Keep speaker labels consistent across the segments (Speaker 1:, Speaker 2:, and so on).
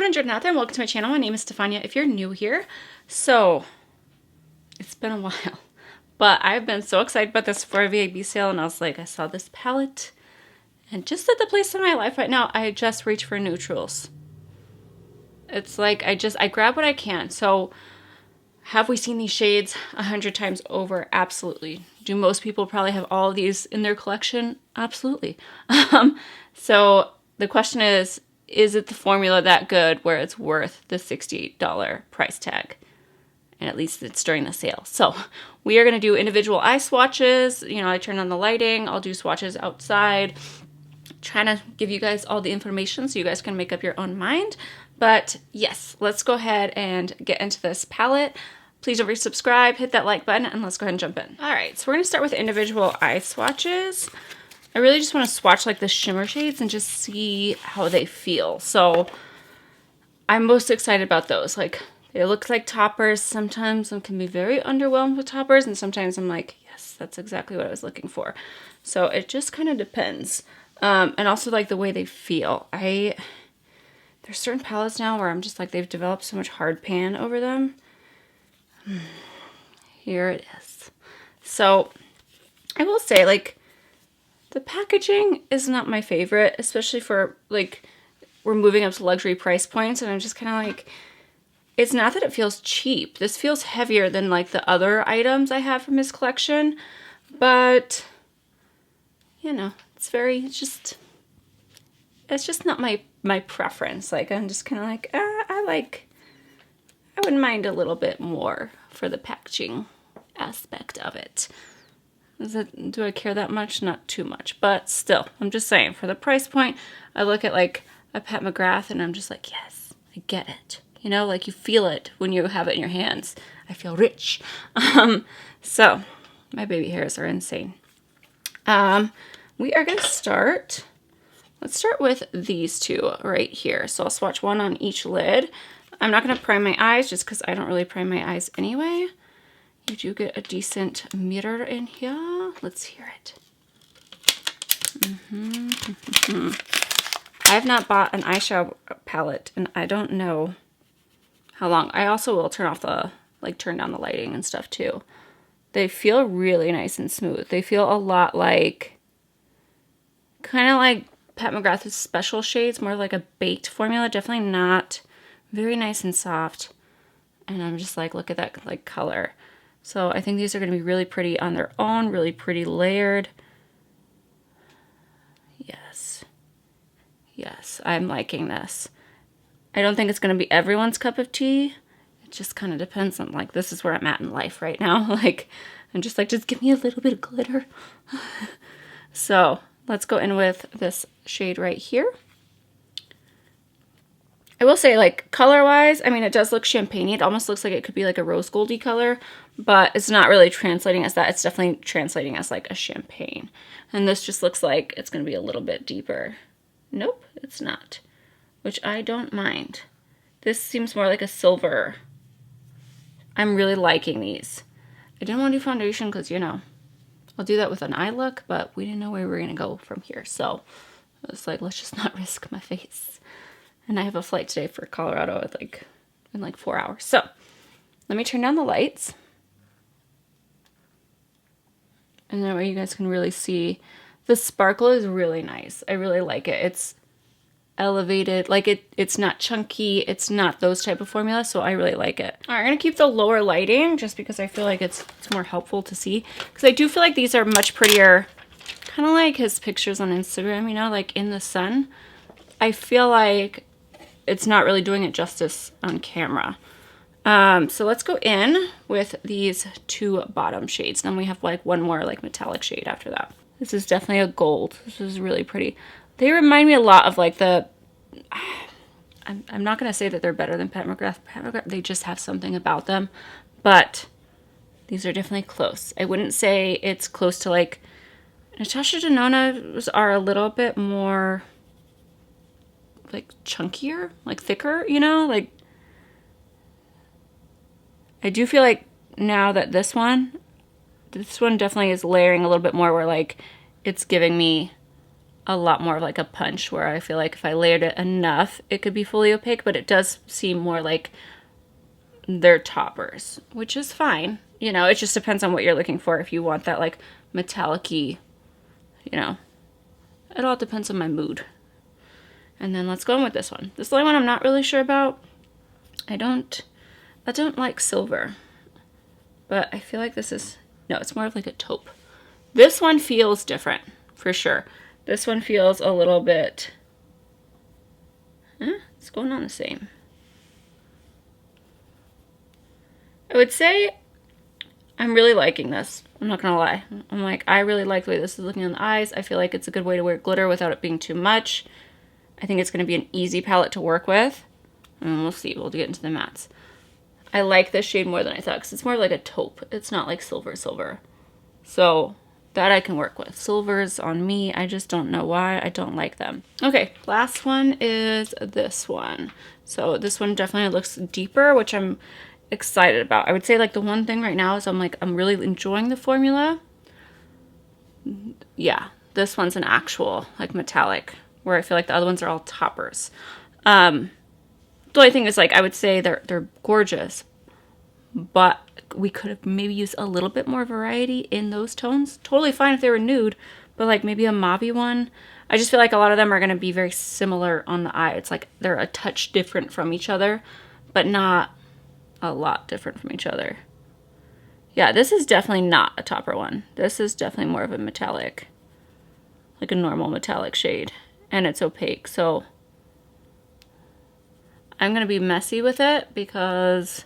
Speaker 1: everyone, Jordan out there, and welcome to my channel. My name is Stefania if you're new here. So, it's been a while, but I've been so excited about this Sephora VIB sale, and I was like, I saw this palette, and just at the place in my life right now, I just reach for neutrals. It's like, I grab what I can. So, have we seen these shades 100 times over? Absolutely. Do most people probably have all of these in their collection? Absolutely. So, the question is it the formula that good where it's worth the $60 price tag? And at least it's during the sale. So we are going to do individual eye swatches. You know, I turn on the lighting. I'll do swatches outside. Trying to give you guys all the information so you guys can make up your own mind. But yes, let's go ahead and get into this palette. Please don't forget to subscribe, hit that like button, and let's go ahead and jump in. All right, so we're going to start with individual eye swatches. I really just want to swatch like the shimmer shades and just see how they feel. So I'm most excited about those. Like, they look like toppers. Sometimes I can be very underwhelmed with toppers, and sometimes I'm like, yes, that's exactly what I was looking for. So it just kind of depends. And also like the way they feel. There's certain palettes now where I'm just like, they've developed so much hard pan over them. Here it is. So I will say, like, the packaging is not my favorite, especially for, like, we're moving up to luxury price points, and I'm just kind of like, it's not that it feels cheap. This feels heavier than, like, the other items I have from his collection, but, you know, it's just not my preference. Like, I'm just kind of like, I wouldn't mind a little bit more for the packaging aspect of it. Do I care that much? Not too much, but still, I'm just saying, for the price point, I look at like a Pat McGrath and I'm just like, yes, I get it. You know, like you feel it when you have it in your hands. I feel rich. So my baby hairs are insane. We are going to start, let's start with these two right here. So I'll swatch one on each lid. I'm not going to prime my eyes just because I don't really prime my eyes anyway. You do get a decent mirror in here. Let's hear it. I have not bought an eyeshadow palette, and I don't know how long. I also will turn down the lighting and stuff too. They feel really nice and smooth. They feel a lot like, kind of like Pat McGrath's special shades, more like a baked formula. Definitely not very nice and soft. And I'm just like, look at that like color. So I think these are going to be really pretty on their own, really pretty layered. Yes. Yes, I'm liking this. I don't think it's going to be everyone's cup of tea. It just kind of depends on, like, this is where I'm at in life right now. Like, I'm just like, just give me a little bit of glitter. So let's go in with this shade right here. I will say, like, color-wise, I mean, it does look champagne-y. It almost looks like it could be like a rose goldy color, but it's not really translating as that. It's definitely translating as like a champagne. And this just looks like it's going to be a little bit deeper. Nope, it's not, which I don't mind. This seems more like a silver. I'm really liking these. I didn't want to do foundation because, you know, I'll do that with an eye look, but we didn't know where we were going to go from here. So I was like, let's just not risk my face. And I have a flight today for Colorado in like 4 hours. So let me turn down the lights. And that way you guys can really see. The sparkle is really nice. I really like it. It's elevated. Like it's not chunky. It's not those type of formula. So I really like it. All right, I'm going to keep the lower lighting just because I feel like it's more helpful to see. Because I do feel like these are much prettier. Kind of like his pictures on Instagram, you know, like in the sun. I feel like it's not really doing it justice on camera. So let's go in with these two bottom shades. Then we have like one more like metallic shade after that. This is definitely a gold. This is really pretty. They remind me a lot of like the, I'm not going to say that they're better than Pat McGrath. Pat McGrath, they just have something about them. But these are definitely close. I wouldn't say it's close to like, Natasha Denona's are a little bit more like chunkier, like thicker, you know, like I do feel like now that this one definitely is layering a little bit more where like it's giving me a lot more of like a punch, where I feel like if I layered it enough, it could be fully opaque, but it does seem more like they're toppers, which is fine. You know, it just depends on what you're looking for. If you want that like metallic-y, you know, it all depends on my mood. And then let's go in with this one. This is the only one I'm not really sure about. I don't like silver, but I feel like this is, no, it's more of like a taupe. This one feels different, for sure. This one feels a little bit, it's going on the same. I would say I'm really liking this. I'm not gonna lie. I'm like, I really like the way this is looking on the eyes. I feel like it's a good way to wear glitter without it being too much. I think it's gonna be an easy palette to work with. And we'll see, we'll get into the mattes. I like this shade more than I thought, because it's more like a taupe. It's not like silver. So that I can work with. Silvers on me, I just don't know why. I don't like them. Okay, last one is this one. So this one definitely looks deeper, which I'm excited about. I would say like the one thing right now is I'm really enjoying the formula. Yeah, this one's an actual like metallic, where I feel like the other ones are all toppers. The only thing is, like, I would say they're gorgeous, but we could have maybe used a little bit more variety in those tones. Totally fine if they were nude, but like maybe a mauve one. I just feel like a lot of them are going to be very similar on the eye. It's like they're a touch different from each other, but not a lot different from each other. Yeah, this is definitely not a topper one. This is definitely more of a metallic, like a normal metallic shade, and it's opaque, so I'm going to be messy with it because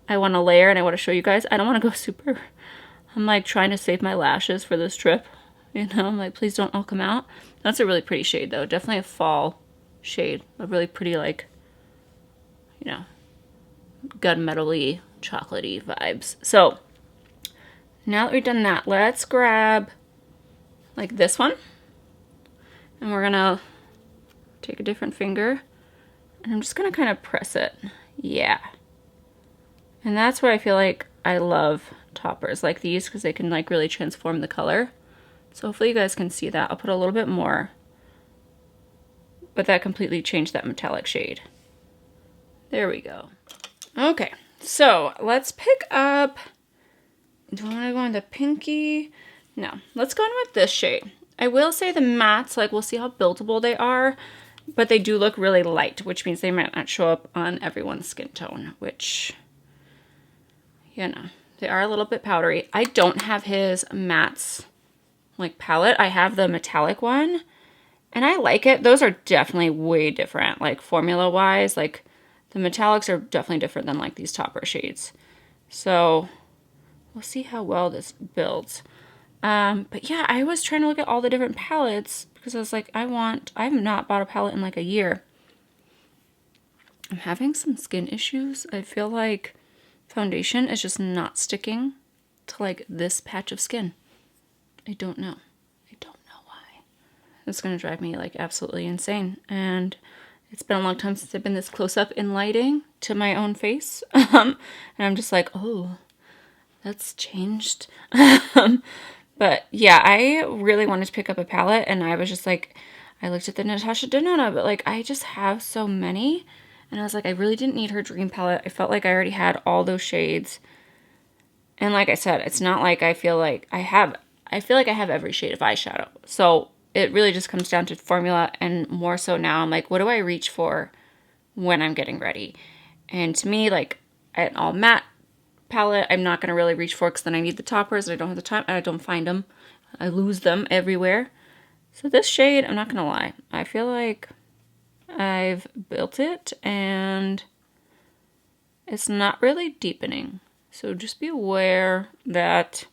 Speaker 1: I want to layer and I want to show you guys. I don't want to go super, I'm like trying to save my lashes for this trip. You know, I'm like, please don't all come out. That's a really pretty shade though. Definitely a fall shade. A really pretty, like, you know, gunmetal-y, chocolatey vibes. So now that we've done that, let's grab like this one. And we're going to take a different finger. And I'm just going to kind of press it. Yeah. And that's where I feel like I love toppers like these, because they can like really transform the color. So hopefully you guys can see that. I'll put a little bit more. But that completely changed that metallic shade. There we go. Okay. So let's pick up. Do I want to go in the pinky? No. Let's go in with this shade. I will say the mattes, like, we'll see how buildable they are. But they do look really light, which means they might not show up on everyone's skin tone, which, you know, they are a little bit powdery. I don't have his mattes, like, palette. I have the metallic one, and I like it. Those are definitely way different, like, formula-wise. Like, the metallics are definitely different than, like, these topper shades. So, we'll see how well this builds. But yeah, I was trying to look at all the different palettes because I was like, I have not bought a palette in like a year. I'm having some skin issues. I feel like foundation is just not sticking to like this patch of skin. I don't know. I don't know why. It's going to drive me like absolutely insane. And it's been a long time since I've been this close up in lighting to my own face. And I'm just like, oh, that's changed. But yeah, I really wanted to pick up a palette, and I was just like, I looked at the Natasha Denona, but like I just have so many, and I was like, I really didn't need her dream palette. I felt like I already had all those shades. And like I said, it's not like I feel like I have every shade of eyeshadow. So it really just comes down to formula, and more so now I'm like, what do I reach for when I'm getting ready? And to me, like an all matte palette, I'm not going to really reach for, because then I need the toppers and I don't have the time and I don't find them. I lose them everywhere. So this shade, I'm not going to lie, I feel like I've built it and it's not really deepening. So just be aware that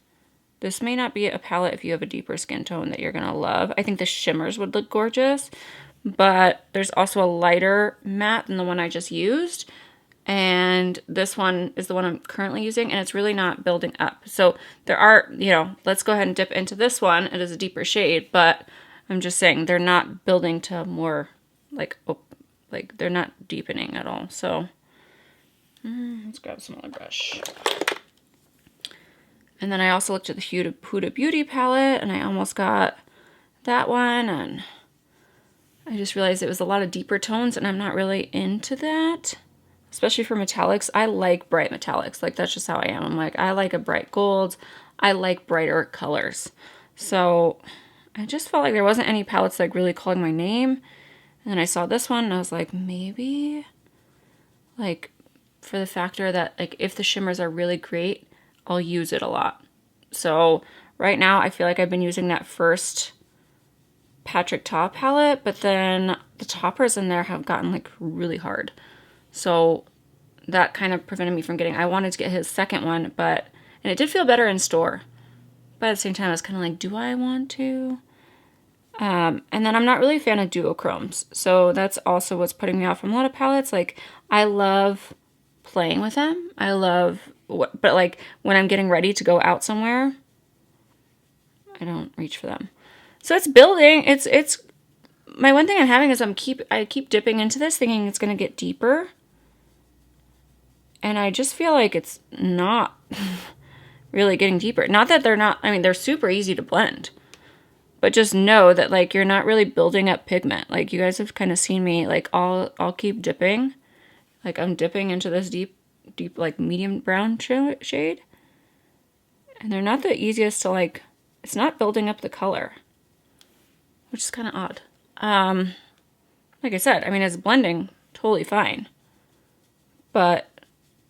Speaker 1: this may not be a palette if you have a deeper skin tone that you're going to love. I think the shimmers would look gorgeous, but there's also a lighter matte than the one I just used. And this one is the one I'm currently using, and it's really not building up. So there are, you know, let's go ahead and dip into this one. It is a deeper shade, but I'm just saying they're not building to more like they're not deepening at all. So let's grab some other brush. And then I also looked at the Huda Beauty palette, and I almost got that one, and I just realized it was a lot of deeper tones and I'm not really into that. Especially for metallics. I like bright metallics. Like, that's just how I am. I'm like, I like a bright gold. I like brighter colors. So I just felt like there wasn't any palettes like really calling my name. And then I saw this one and I was like, maybe like for the factor that like if the shimmers are really great, I'll use it a lot. So right now I feel like I've been using that first Patrick Ta palette, but then the toppers in there have gotten like really hard. So that kind of prevented me from getting, I wanted to get his second one, and it did feel better in store. But at the same time, I was kind of like, do I want to? And then I'm not really a fan of duochromes. So that's also what's putting me off from a lot of palettes. Like, I love playing with them. I love, but like when I'm getting ready to go out somewhere, I don't reach for them. So it's building. It's my one thing I'm having is I keep dipping into this thinking it's going to get deeper. And I just feel like it's not really getting deeper. Not that they're not, I mean, they're super easy to blend. But just know that, like, you're not really building up pigment. Like, you guys have kind of seen me, like, I'll keep dipping. Like, I'm dipping into this deep, like, medium brown shade. And they're not the easiest to, like, it's not building up the color. Which is kind of odd. Like I said, I mean, it's blending totally fine. But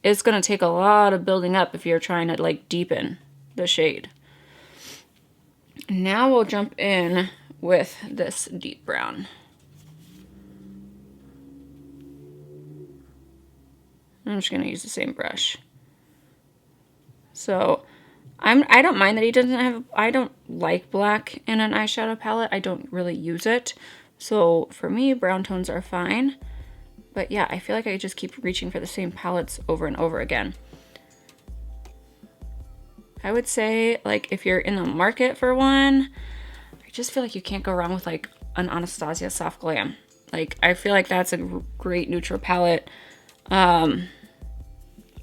Speaker 1: it's going to take a lot of building up if you're trying to like deepen the shade. Now we'll jump in with this deep brown. I'm just going to use the same brush. So I don't mind that he doesn't have, I don't like black in an eyeshadow palette. I don't really use it. So for me, brown tones are fine. But yeah, I feel like I just keep reaching for the same palettes over and over again. I would say, like, if you're in the market for one, I just feel like you can't go wrong with, like, an Anastasia Soft Glam. Like, I feel like that's a great neutral palette. I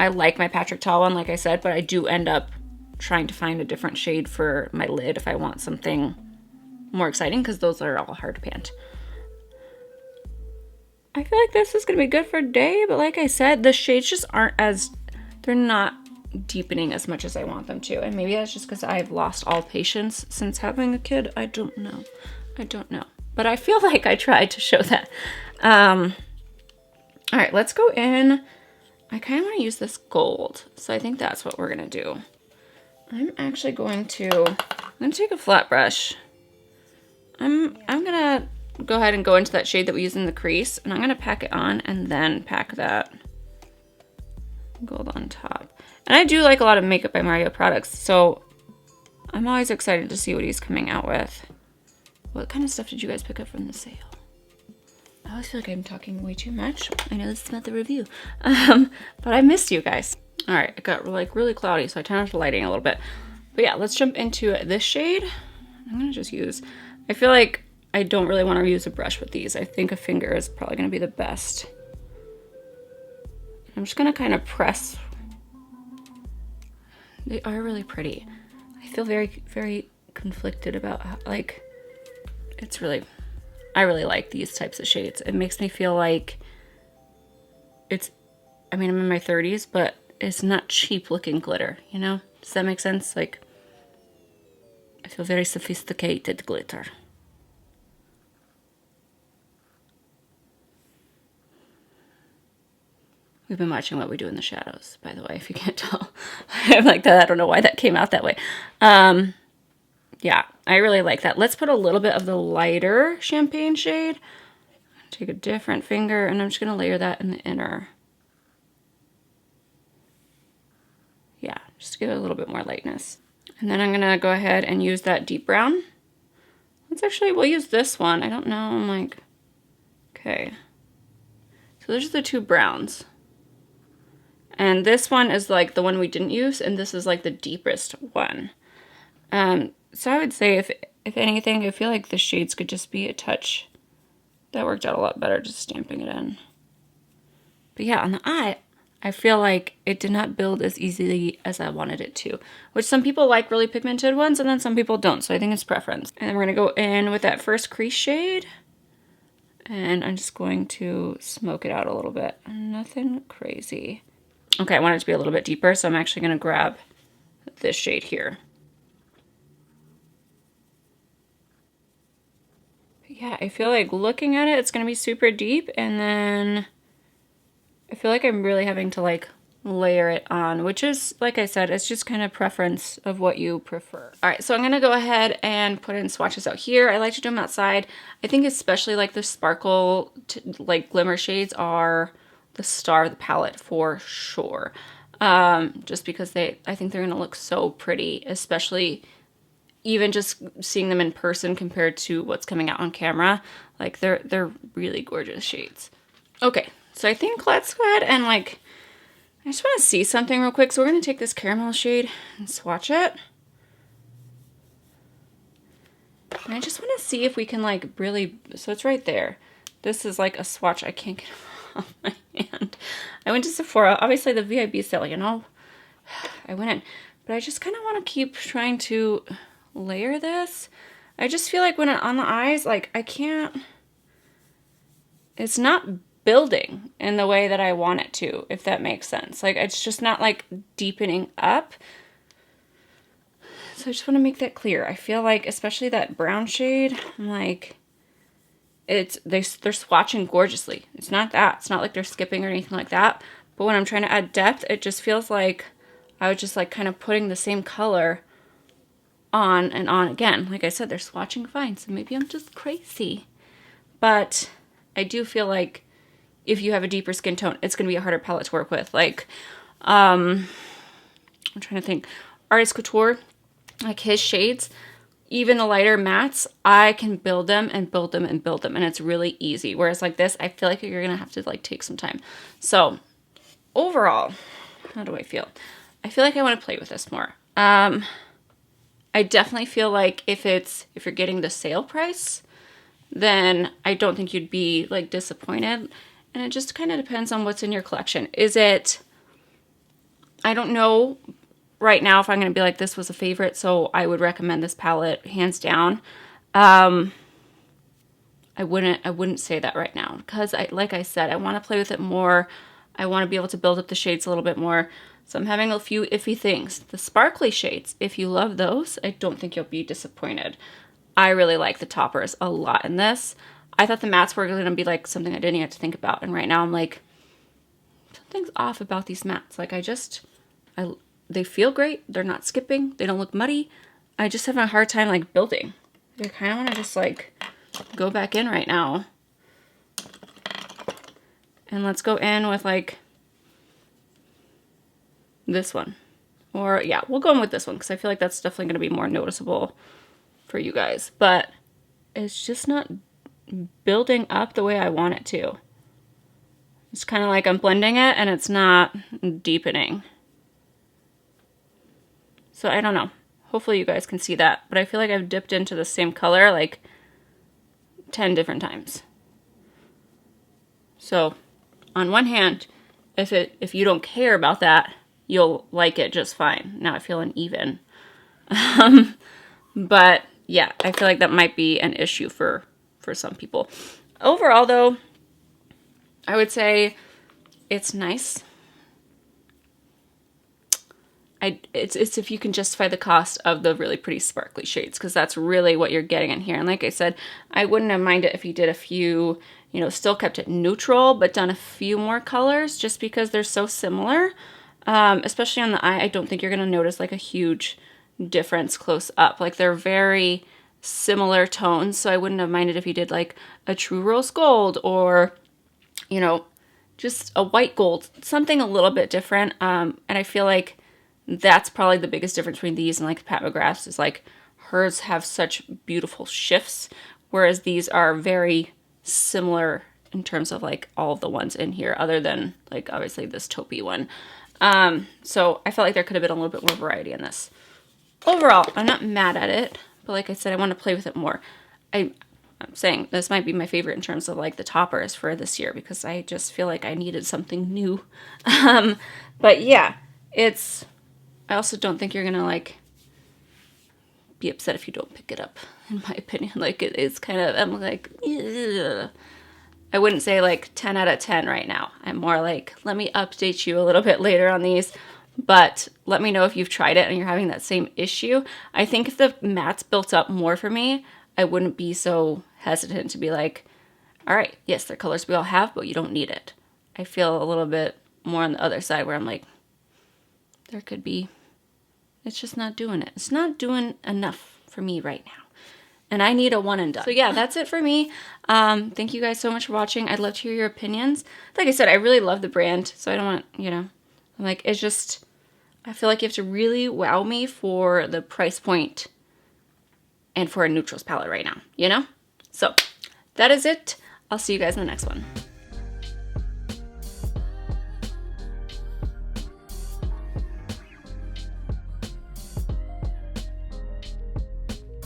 Speaker 1: like my Patrick Ta one, like I said, but I do end up trying to find a different shade for my lid if I want something more exciting, because those are all hard to pan. I feel like this is going to be good for a day, but like I said, the shades just aren't as, they're not deepening as much as I want them to. And maybe that's just because I've lost all patience since having a kid. I don't know. I don't know. But I feel like I tried to show that. All right, let's go in. I kind of want to use this gold. So I think that's what we're going to do. I'm actually going to, take a flat brush. I'm going to go ahead and go into that shade that we use in the crease, and I'm going to pack it on and then pack that gold on top. And I do like a lot of Makeup by Mario products, so I'm always excited to see what he's coming out with. What kind of stuff did you guys pick up from the sale? I always feel like I'm talking way too much. I know this is not the review, but I missed you guys. All right, it got like really cloudy, so I turned off the lighting a little bit. But yeah, let's jump into this shade. I'm going to just use, I feel like I don't really want to use a brush with these. I think a finger is probably going to be the best. I'm just going to kind of press. They are really pretty. I feel very, very conflicted about how, like, it's really, I really like these types of shades. It makes me feel like it's, I mean, I'm in my 30s, but it's not cheap looking glitter, you know? Does that make sense? Like, I feel very sophisticated glitter. We've been watching What We Do in the Shadows, by the way, if you can't tell. I'm like that. I don't know why that came out that way. Yeah, I really like that. Let's put a little bit of the lighter champagne shade. Take a different finger, and I'm just going to layer that in the inner. Yeah, just to give it a little bit more lightness. And then I'm going to go ahead and use that deep brown. We'll use this one. I don't know. I'm like, okay. So those are the two browns. And this one is like the one we didn't use, and this is like the deepest one. So I would say if anything, I feel like the shades could just be a touch. That worked out a lot better just stamping it in. But yeah, on the eye, I feel like it did not build as easily as I wanted it to. Which some people like really pigmented ones, and then some people don't. So I think it's preference. And then we're going to go in with that first crease shade. And I'm just going to smoke it out a little bit. Nothing crazy. Okay, I want it to be a little bit deeper, so I'm actually going to grab this shade here. Yeah, I feel like looking at it, it's going to be super deep, and then I feel like I'm really having to like layer it on, which is, like I said, it's just kind of preference of what you prefer. All right, so I'm going to go ahead and put in swatches out here. I like to do them outside. I think especially like the sparkle, like glimmer shades are the star of the palette for sure. Just because I think they're going to look so pretty, especially even just seeing them in person compared to what's coming out on camera. Like they're really gorgeous shades. Okay, so I think let's go ahead and like, I just want to see something real quick. So we're going to take this caramel shade and swatch it. And I just want to see if we can like really, so it's right there. This is like a swatch I can't get off my hand. I went to Sephora, obviously the VIB sale, you know, I went in, but I just kind of want to keep trying to layer this. I just feel like when it on the eyes, like I can't, it's not building in the way that I want it to, if that makes sense. Like it's just not like deepening up. So I just want to make that clear. I feel like especially that brown shade, I'm like, they're swatching gorgeously. It's not that. It's not like they're skipping or anything like that. But when I'm trying to add depth, it just feels like I was just like kind of putting the same color on and on again. Like I said, they're swatching fine, so maybe I'm just crazy. But I do feel like if you have a deeper skin tone, it's going to be a harder palette to work with. Like, I'm trying to think. Artist Couture, like his shades, even the lighter mattes, I can build them and build them and build them, and it's really easy. Whereas like this, I feel like you're going to have to like take some time. So overall, how do I feel? I feel like I want to play with this more. I definitely feel like if you're getting the sale price, then I don't think you'd be like disappointed. And it just kind of depends on what's in your collection. Is it, I don't know right now if I'm going to be like, this was a favorite, so I would recommend this palette hands down. I wouldn't say that right now because like I said, I want to play with it more. I want to be able to build up the shades a little bit more. So I'm having a few iffy things. The sparkly shades, if you love those, I don't think you'll be disappointed. I really like the toppers a lot in this. I thought the mattes were going to be like something I didn't even have to think about. And right now I'm like, something's off about these mattes. Like they feel great. They're not skipping. They don't look muddy. I just have a hard time like building. I kind of want to just like go back in right now. And let's go in with like this one. Or yeah, we'll go in with this one because I feel like that's definitely going to be more noticeable for you guys. But it's just not building up the way I want it to. It's kind of like I'm blending it and it's not deepening. So I don't know. Hopefully you guys can see that. But I feel like I've dipped into the same color like 10 different times. So on one hand, if you don't care about that, you'll like it just fine. Now I feel uneven. But yeah, I feel like that might be an issue for some people. Overall though, I would say it's nice. It's if you can justify the cost of the really pretty sparkly shades, because that's really what you're getting in here. And like I said, I wouldn't have minded if you did a few, you know, still kept it neutral, but done a few more colors just because they're so similar. Especially on the eye, I don't think you're going to notice like a huge difference close up. Like they're very similar tones, so I wouldn't have minded if you did like a true rose gold or, you know, just a white gold, something a little bit different. And I feel like that's probably the biggest difference between these and like Pat McGrath's is like hers have such beautiful shifts, whereas these are very similar in terms of like all of the ones in here, other than like obviously this taupey one. So I felt like there could have been a little bit more variety in this. Overall, I'm not mad at it, but like I said, I want to play with it more. I'm saying this might be my favorite in terms of like the toppers for this year because I just feel like I needed something new. But yeah, I also don't think you're gonna like be upset if you don't pick it up, in my opinion. Like it's kind of, I'm like, ugh. I wouldn't say like 10 out of 10 right now. I'm more like, let me update you a little bit later on these, but let me know if you've tried it and you're having that same issue. I think if the mattes built up more for me, I wouldn't be so hesitant to be like, all right, yes, they're colors we all have, but you don't need it. I feel a little bit more on the other side where I'm like, there could be, it's just not doing it. It's not doing enough for me right now. And I need a one and done. So yeah, that's it for me. Thank you guys so much for watching. I'd love to hear your opinions. Like I said, I really love the brand, so I don't want, you know, I'm like, it's just, I feel like you have to really wow me for the price point and for a neutrals palette right now, you know? So that is it. I'll see you guys in the next one.